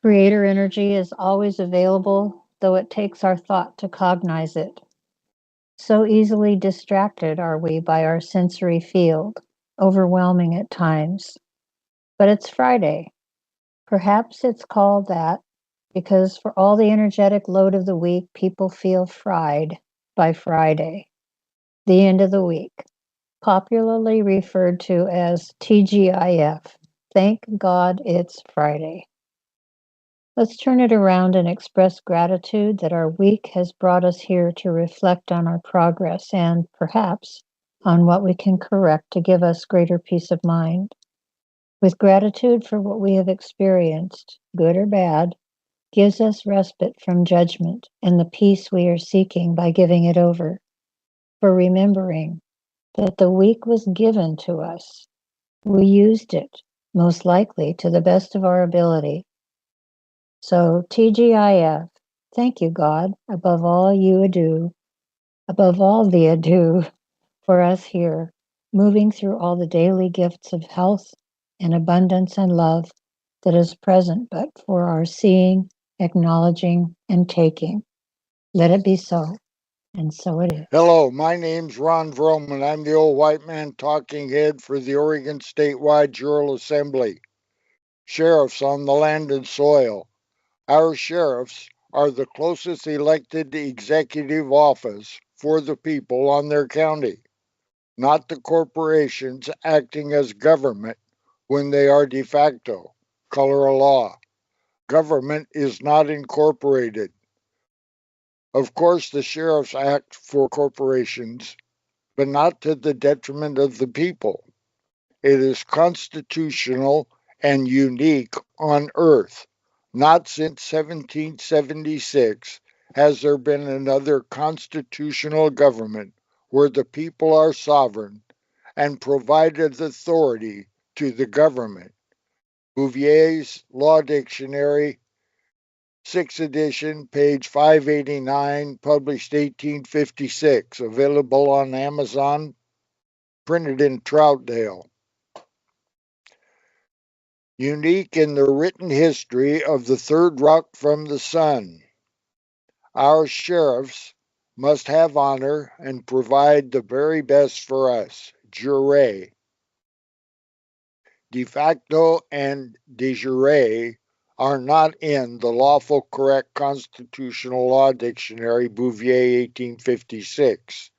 Creator energy is always available, though it takes our thought to cognize it. So easily distracted are we by our sensory field, overwhelming at times. But it's Friday. Perhaps it's called that because for all the energetic load of the week, people feel fried by Friday, the end of the week, popularly referred to as TGIF. Thank God it's Friday. Let's turn it around and express gratitude that our week has brought us here to reflect on our progress and, perhaps, on what we can correct to give us greater peace of mind. With gratitude for what we have experienced, good or bad, gives us respite from judgment and the peace we are seeking by giving it over. For remembering that the week was given to us, we used it, most likely to the best of our ability. So, TGIF, thank you, God, above all you ado, above all the ado for us here, moving through all the daily gifts of health and abundance and love that is present but for our seeing, acknowledging, and taking. Let it be so, and so it is. Hello, my name's Ron Vroman. I'm the old white man talking head for the Oregon Statewide Jural Assembly. Sheriffs on the land and soil. Our sheriffs are the closest elected executive office for the people on their county, not the corporations acting as government when they are de facto, color of law. Government is not incorporated. Of course, the sheriffs act for corporations, but not to the detriment of the people. It is constitutional and unique on earth. Not since 1776 has there been another constitutional government where the people are sovereign and provided authority to the government. Bouvier's Law Dictionary, 6th edition, page 589, published 1856, available on Amazon, printed in Troutdale. Unique in the written history of the third rock from the sun. Our sheriffs must have honor and provide the very best for us. Jure. De facto and de jure are not in the lawful correct constitutional law dictionary, Bouvier 1856.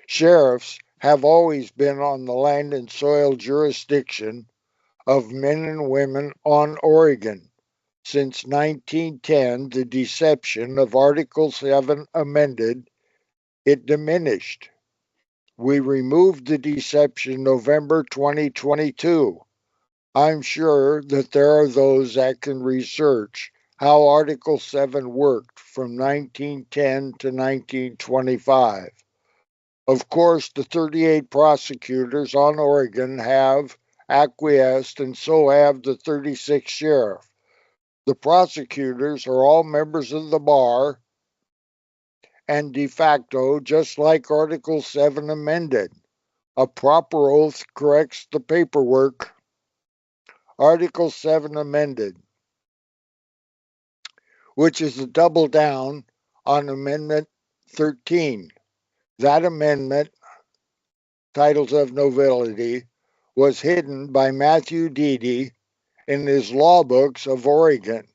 Sheriffs have always been on the land and soil jurisdiction of men and women on Oregon. Since 1910, the deception of Article 7 amended, it diminished. We removed the deception November 2022. I'm sure that there are those that can research how Article 7 worked from 1910 to 1925. Of course, the 38 prosecutors on Oregon have acquiesced, and so have the 36 sheriffs. The prosecutors are all members of the bar and de facto, just like Article 7 amended. A proper oath corrects the paperwork. Article 7 amended, which is a double down on Amendment 13. That amendment, titles of nobility, was hidden by Matthew Deedy in his law books of Oregon,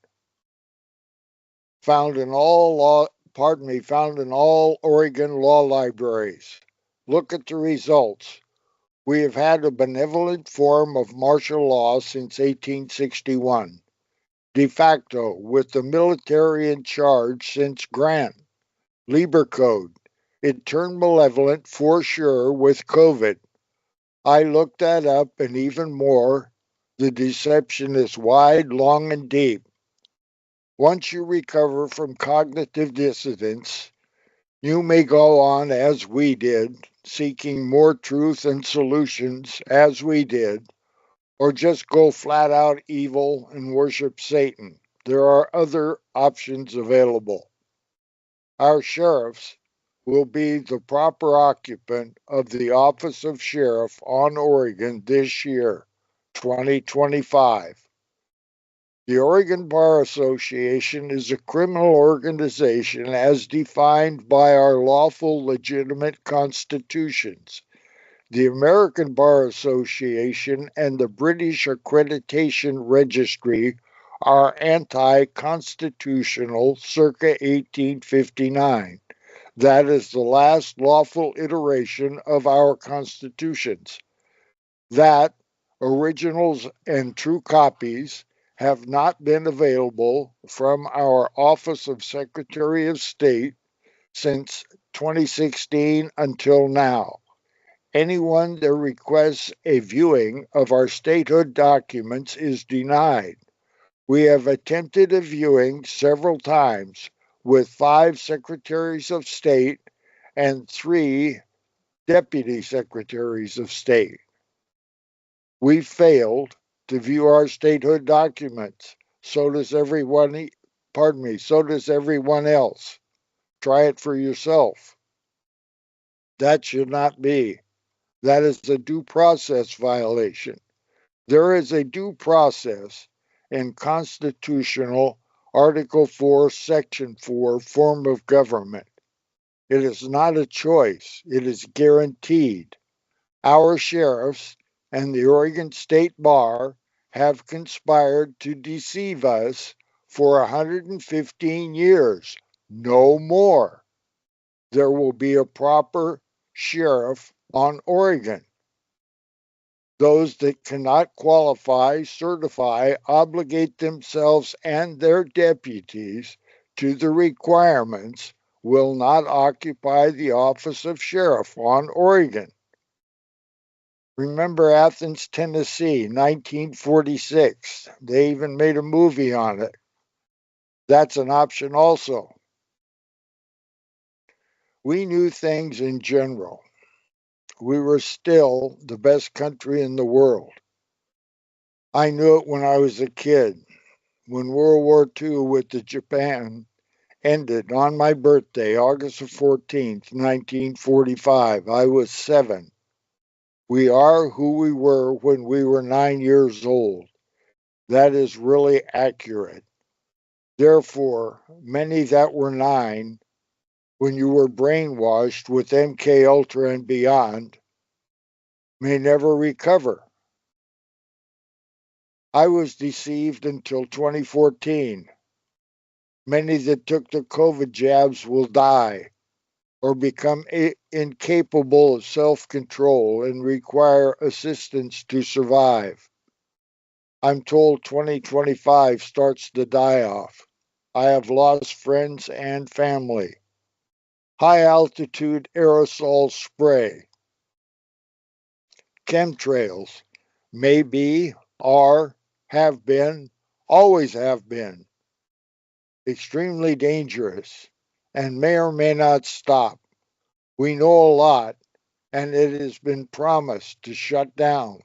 found in all Oregon law libraries. Look at the results. We have had a benevolent form of martial law since 1861, de facto, with the military in charge since Grant. Lieber Code. It turned malevolent for sure with COVID. I looked that up, and even more, the deception is wide, long, and deep. Once you recover from cognitive dissonance, you may go on as we did, seeking more truth and solutions as we did, or just go flat out evil and worship Satan. There are other options available. Our sheriffs will be the proper occupant of the office of sheriff on Oregon this year, 2025. The Oregon Bar Association is a criminal organization as defined by our lawful, legitimate constitutions. The American Bar Association and the British Accreditation Registry are anti-constitutional circa 1859. That is the last lawful iteration of our constitutions. That originals and true copies have not been available from our Office of Secretary of State since 2016 until now. Anyone that requests a viewing of our statehood documents is denied. We have attempted a viewing several times with 5 secretaries of state and 3 deputy secretaries of state. We failed to view our statehood documents. So does everyone, so does everyone else. Try it for yourself. That should not be. That is a due process violation. There is a due process in constitutional Article 4, Section 4 form of government. It is not a choice, it is guaranteed. Our sheriffs and the Oregon State Bar have conspired to deceive us for 115 years, no more. There will be a proper sheriff on Oregon. Those that cannot qualify, certify, obligate themselves and their deputies to the requirements will not occupy the office of sheriff on Oregon. Remember Athens, Tennessee, 1946. They even made a movie on it. That's an option also. We knew things in general. We were still the best country in the world. I knew it when I was a kid. When World War II with the Japan ended on my birthday, August 14th, 1945, I was 7. We are who we were when we were 9 years old. That is really accurate. Therefore, many that were 9, when you were brainwashed with MK Ultra and beyond, may never recover. I was deceived until 2014. Many that took the COVID jabs will die or become incapable of self-control and require assistance to survive. I'm told 2025 starts the die-off. I have lost friends and family. High-altitude aerosol spray. Chemtrails may be, are, have been, always have been extremely dangerous and may or may not stop. We know a lot, and it has been promised to shut down.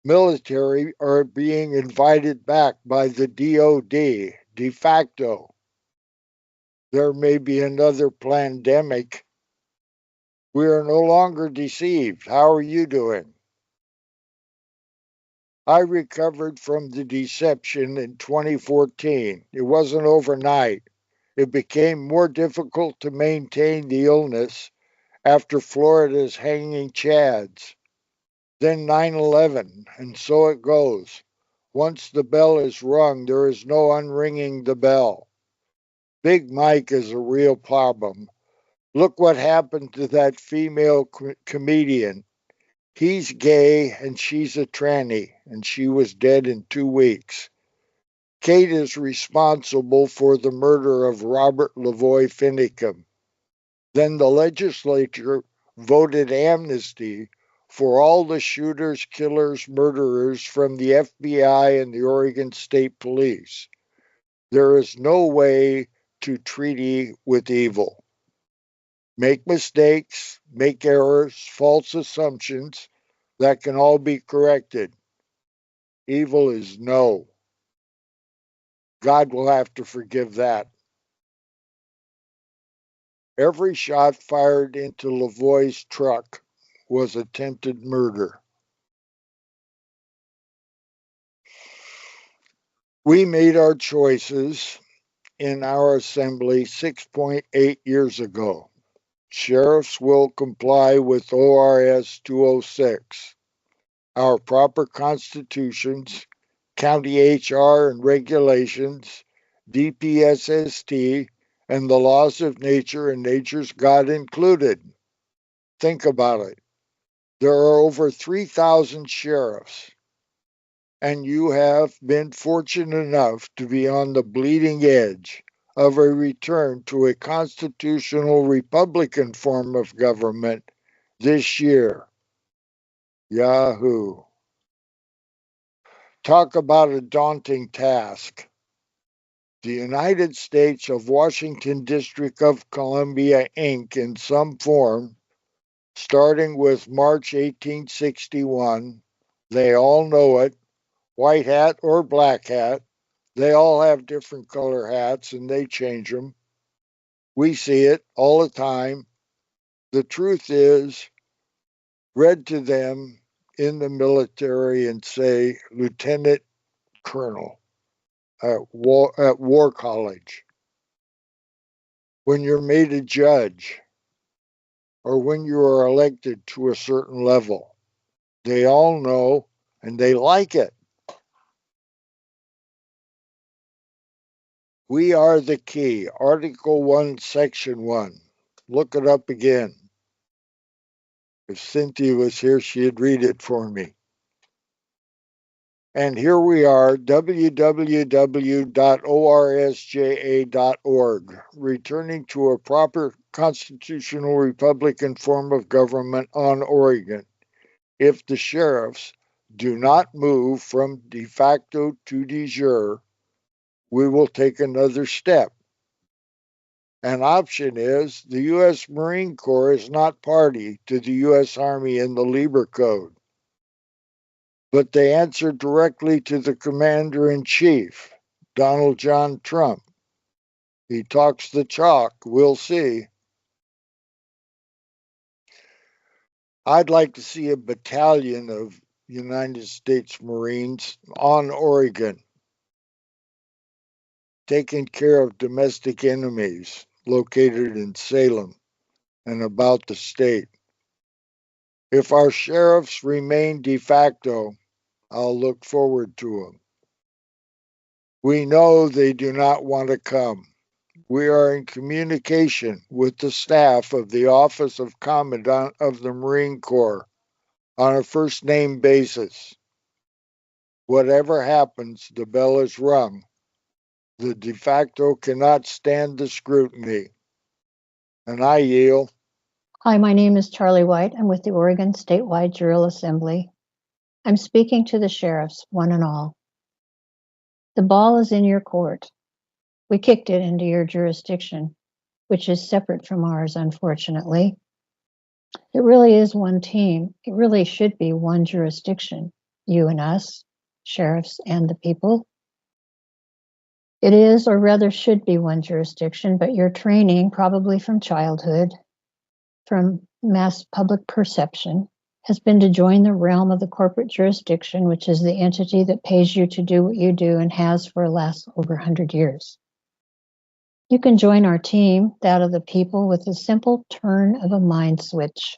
Military are being invited back by the DOD de facto. There may be another pandemic. We are no longer deceived. How are you doing? I recovered from the deception in 2014. It wasn't overnight. It became more difficult to maintain the illness after Florida's hanging chads. Then 9/11, and so it goes. Once the bell is rung, there is no unringing the bell. Big Mike is a real problem. Look what happened to that female comedian. He's gay and she's a tranny, and she was dead in 2 weeks. Kate is responsible for the murder of Robert Lavoy Finicum. Then the legislature voted amnesty for all the shooters, killers, murderers from the FBI and the Oregon State Police. There is no way to treaty with evil. Make mistakes, make errors, false assumptions that can all be corrected. Evil is no. God will have to forgive that. Every shot fired into Lavoy's truck was attempted murder. We made our choices in our assembly 6.8 years ago. Sheriffs will comply with ORS 206, our proper constitutions, county HR and regulations, DPSST, and the laws of nature and nature's God included. Think about it. There are over 3,000 sheriffs, and you have been fortunate enough to be on the bleeding edge of a return to a constitutional Republican form of government this year. Yahoo. Talk about a daunting task. The United States of Washington District of Columbia, Inc., in some form, starting with March 1861, they all know it, white hat or black hat. They all have different color hats and they change them. We see it all the time. The truth is, read to them in the military and say Lieutenant Colonel at War College. When you're made a judge or when you are elected to a certain level, they all know and they like it. We are the key. Article 1, Section 1. Look it up again. If Cynthia was here, she'd read it for me. And here we are, www.orsja.org, returning to a proper constitutional Republican form of government on Oregon. If the sheriffs do not move from de facto to de jure, we will take another step. An option is the U.S. Marine Corps is not party to the U.S. Army in the Lieber Code, but they answer directly to the Commander-in-Chief, Donald John Trump. He talks the chalk, we'll see. I'd like to see a battalion of United States Marines on Oregon, taking care of domestic enemies located in Salem and about the state. If our sheriffs remain de facto, I'll look forward to them. We know they do not want to come. We are in communication with the staff of the Office of Commandant of the Marine Corps on a first name basis. Whatever happens, the bell is rung. The de facto cannot stand the scrutiny. And I yield. Hi, my name is Charlie White. I'm with the Oregon Statewide Jural Assembly. I'm speaking to the sheriffs, one and all. The ball is in your court. We kicked it into your jurisdiction, which is separate from ours, unfortunately. It really is one team. It really should be one jurisdiction, you and us, sheriffs and the people. It is, or rather should be, one jurisdiction, but your training, probably from childhood, from mass public perception, has been to join the realm of the corporate jurisdiction, which is the entity that pays you to do what you do and has for the last over 100 years. You can join our team, that of the people, with a simple turn of a mind switch.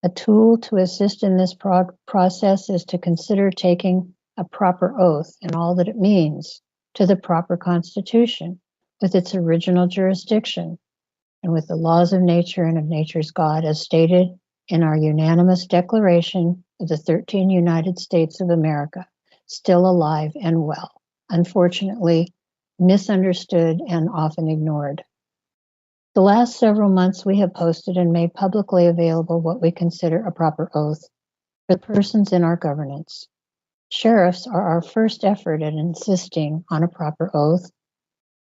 A tool to assist in this process is to consider taking a proper oath and all that it means to the proper constitution with its original jurisdiction and with the laws of nature and of nature's God as stated in our unanimous declaration of the 13 United States of America, still alive and well, unfortunately misunderstood and often ignored. The last several months we have posted and made publicly available what we consider a proper oath for the persons in our governance. Sheriffs are our first effort at insisting on a proper oath,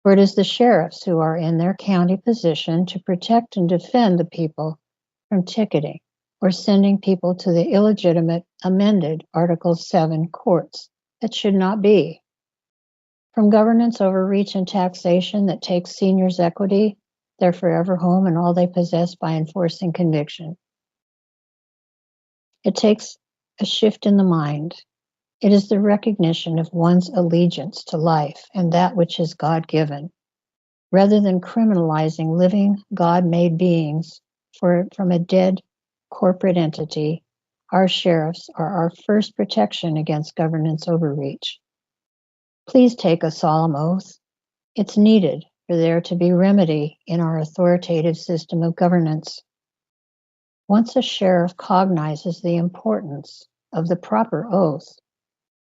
for it is the sheriffs who are in their county position to protect and defend the people from ticketing or sending people to the illegitimate amended Article 7 courts that should not be. From governance overreach and taxation that takes seniors' equity, their forever home, and all they possess by enforcing conviction. It takes a shift in the mind. It is the recognition of one's allegiance to life and that which is God-given, rather than criminalizing living God-made beings from a dead corporate entity. Our sheriffs are our first protection against governance overreach. Please take a solemn oath. It's needed for there to be remedy in our authoritative system of governance. Once a sheriff cognizes the importance of the proper oath,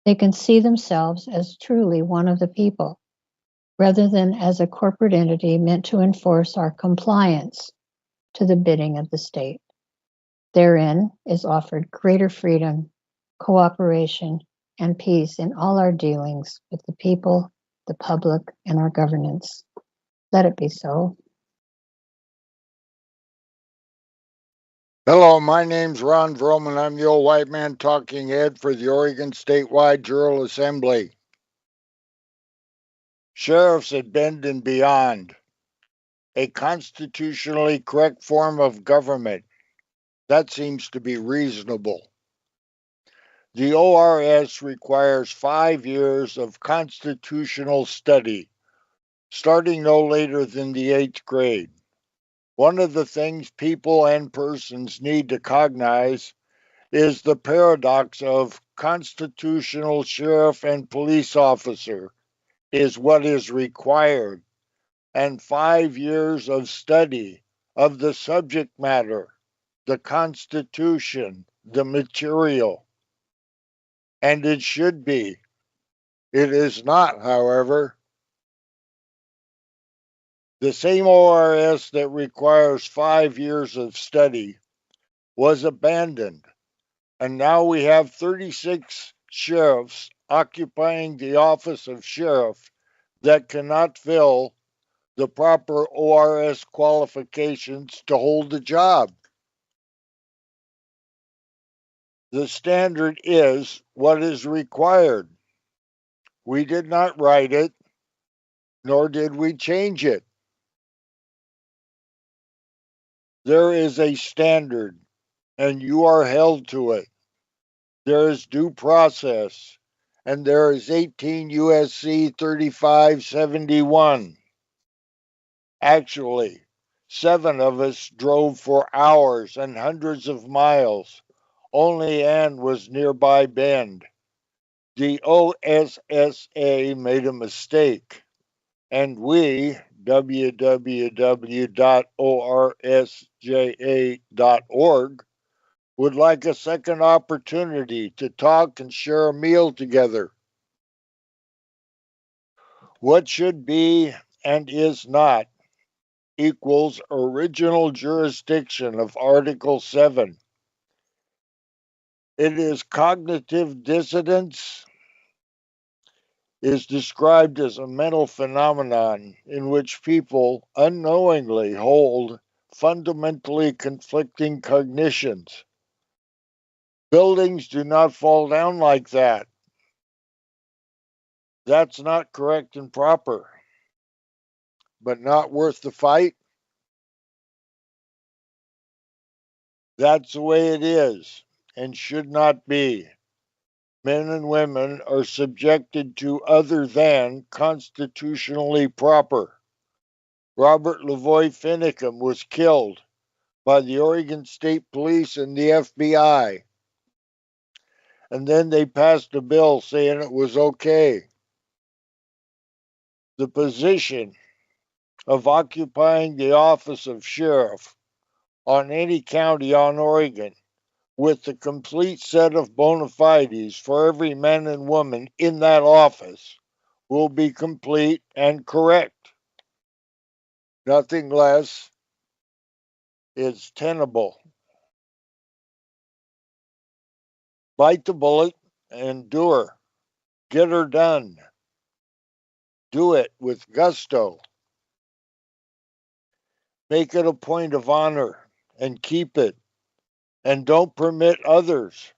they can see themselves as truly one of the people, rather than as a corporate entity meant to enforce our compliance to the bidding of the state. Therein is offered greater freedom, cooperation, and peace in all our dealings with the people, the public, and our governance. Let it be so. Hello, my name's Ron Vroman. I'm the old white man talking head for the Oregon Statewide Jural Assembly. Sheriffs at Bend and Beyond, a constitutionally correct form of government. That seems to be reasonable. The ORS requires 5 years of constitutional study, starting no later than the 8th grade. One of the things people and persons need to cognize is the paradox of constitutional sheriff and police officer is what is required, and 5 years of study of the subject matter, the Constitution, the material. And it should be. It is not, however. The same ORS that requires 5 years of study was abandoned, and now we have 36 sheriffs occupying the office of sheriff that cannot fill the proper ORS qualifications to hold the job. The standard is what is required. We did not write it, nor did we change it. There is a standard, and you are held to it. There is due process, and there is 18 U.S.C. 3571. Actually, 7 of us drove for hours and hundreds of miles. Only Ann was nearby Bend. The OSSA made a mistake, and we, www.orsja.org, would like a second opportunity to talk and share a meal together. What should be and is not equals original jurisdiction of Article 7. It is cognitive dissonance is described as a mental phenomenon in which people unknowingly hold fundamentally conflicting cognitions. Buildings do not fall down like that. That's not correct and proper, but not worth the fight. That's the way it is and should not be. Men and women are subjected to other than constitutionally proper. Robert Lavoy Finicum was killed by the Oregon State Police and the FBI. And then they passed a bill saying it was okay. The position of occupying the office of sheriff on any county on Oregon with the complete set of bona fides for every man and woman in that office will be complete and correct. Nothing less is tenable. Bite the bullet and endure. Get her done. Do it with gusto. Make it a point of honor and keep it. And don't permit others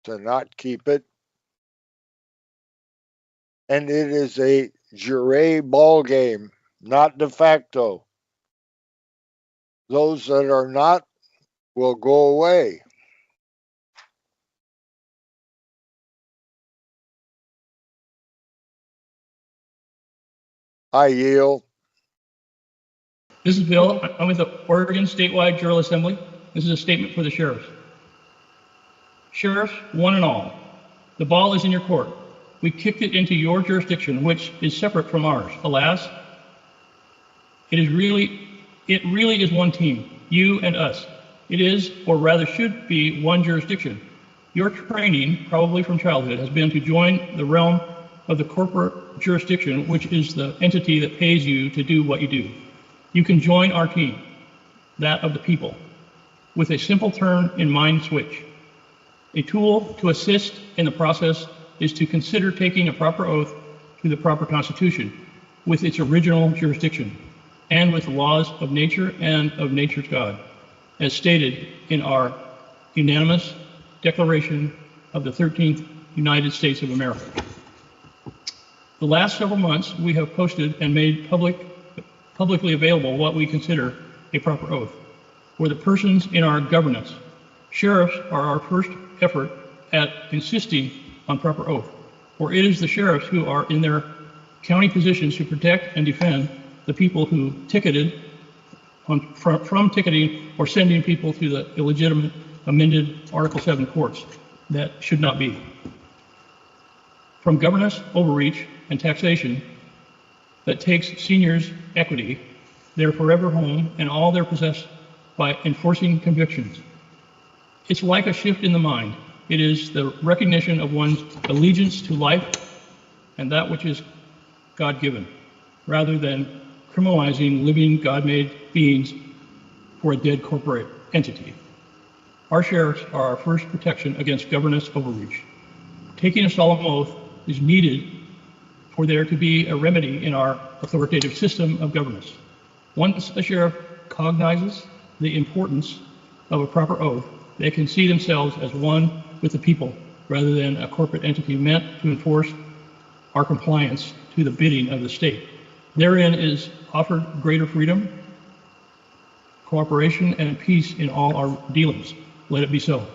to not keep it. And it is a jure ball game, not de facto. Those that are not will go away. I yield. This is Bill. I'm with the Oregon Statewide Jural Assembly. This is a statement for the sheriffs. Sheriffs, one and all, the ball is in your court. We kicked it into your jurisdiction, which is separate from ours. Alas, it really is one team, you and us. It is, or rather should be, one jurisdiction. Your training, probably from childhood, has been to join the realm of the corporate jurisdiction, which is the entity that pays you to do what you do. You can join our team, that of the people, with a simple turn in mind switch. A tool to assist in the process is to consider taking a proper oath to the proper constitution with its original jurisdiction and with the laws of nature and of nature's God, as stated in our unanimous Declaration of the 13th United States of America. The last several months, we have posted and made publicly available what we consider a proper oath for the persons in our governance. Sheriffs are our first effort at insisting on proper oath, for it is the sheriffs who are in their county positions to protect and defend the people who ticketed from ticketing or sending people to the illegitimate amended Article 7 courts that should not be. From governance, overreach, and taxation that takes seniors' equity, their forever home, and all their possessed by enforcing convictions. It's like a shift in the mind. It is the recognition of one's allegiance to life and that which is God-given, rather than criminalizing living God-made beings for a dead corporate entity. Our sheriffs are our first protection against governance overreach. Taking a solemn oath is needed for there to be a remedy in our authoritative system of governance. Once a sheriff cognizes the importance of a proper oath, they can see themselves as one with the people rather than a corporate entity meant to enforce our compliance to the bidding of the state. Therein is offered greater freedom, cooperation, and peace in all our dealings. Let it be so.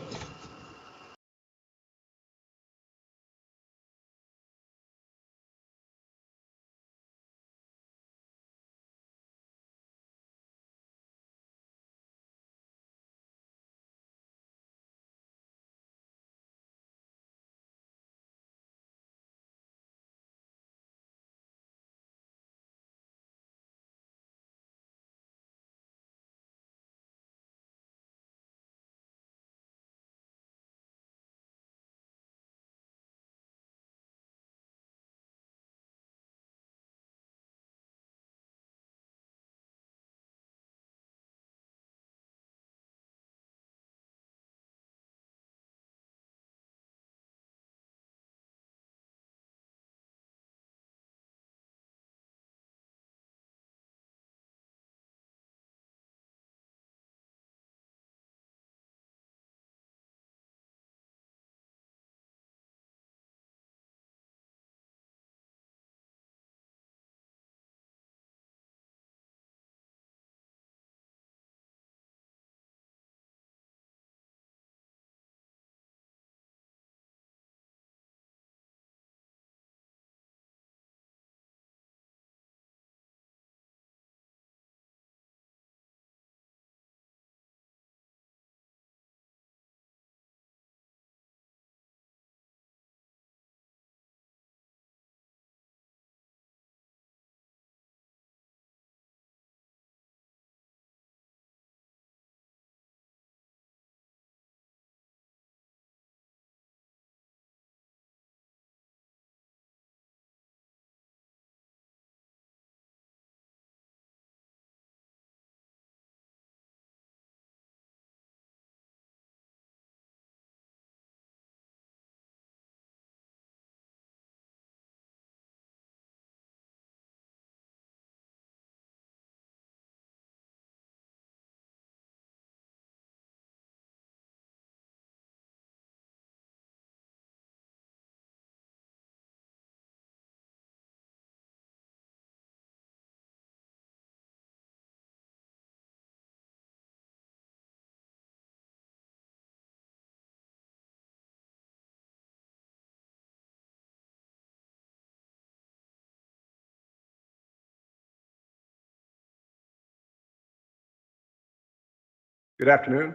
Good afternoon.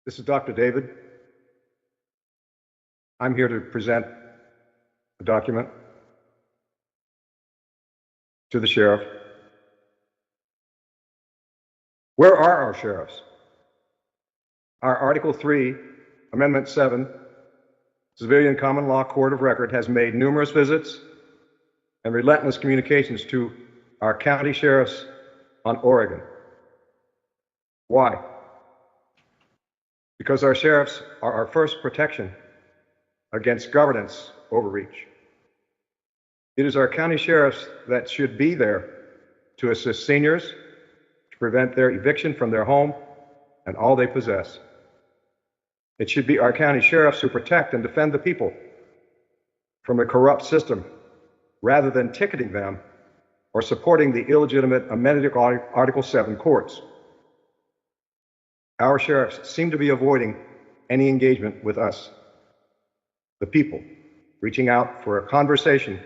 This is Dr. David. I'm here to present a document to the sheriff. Where are our sheriffs? Our Article 3, Amendment 7, Civilian Common Law Court of Record has made numerous visits and relentless communications to our county sheriffs on Oregon. Why? Because our sheriffs are our first protection against governance overreach. It is our county sheriffs that should be there to assist seniors, to prevent their eviction from their home and all they possess. It should be our county sheriffs who protect and defend the people from a corrupt system rather than ticketing them or supporting the illegitimate amended Article 7 courts. Our sheriffs seem to be avoiding any engagement with us, the people, reaching out for a conversation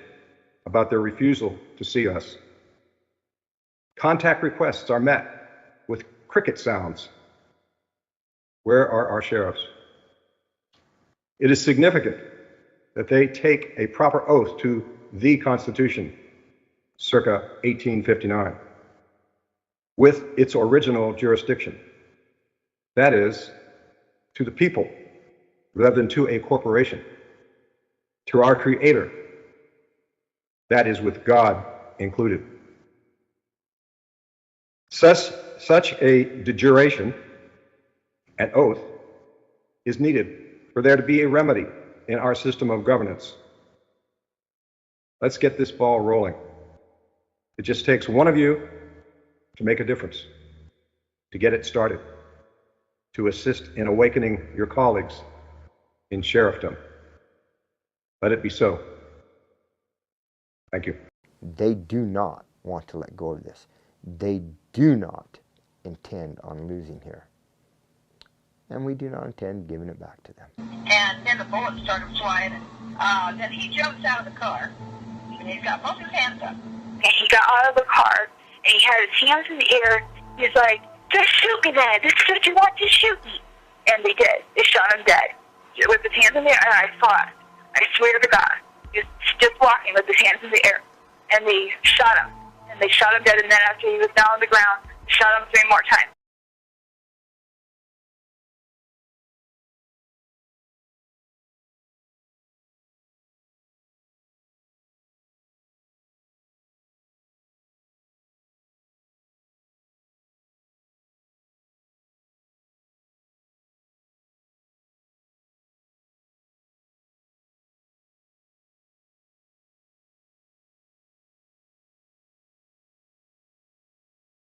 about their refusal to see us. Contact requests are met with cricket sounds. Where are our sheriffs? It is significant that they take a proper oath to the Constitution, circa 1859, with its original jurisdiction. That is, to the people, rather than to a corporation, to our Creator, that is, with God included. Such a dejuration, an oath, is needed for there to be a remedy in our system of governance. Let's get this ball rolling. It just takes one of you to make a difference, to get it started, to assist in awakening your colleagues in sheriffdom. Let it be so. Thank you. They do not want to let go of this. They do not intend on losing here. And we do not intend giving it back to them. And then the bullets started flying. And then he jumps out of the car. And he's got both his hands up. And he got out of the car, and he had his hands in the air. He's like, just shoot me then. This is what you want, to shoot me. And they did. They shot him dead. With his hands in the air, and I saw it. I swear to God. He was just walking with his hands in the air. And they shot him. And they shot him dead, and then after he was down on the ground, they shot him 3 more times.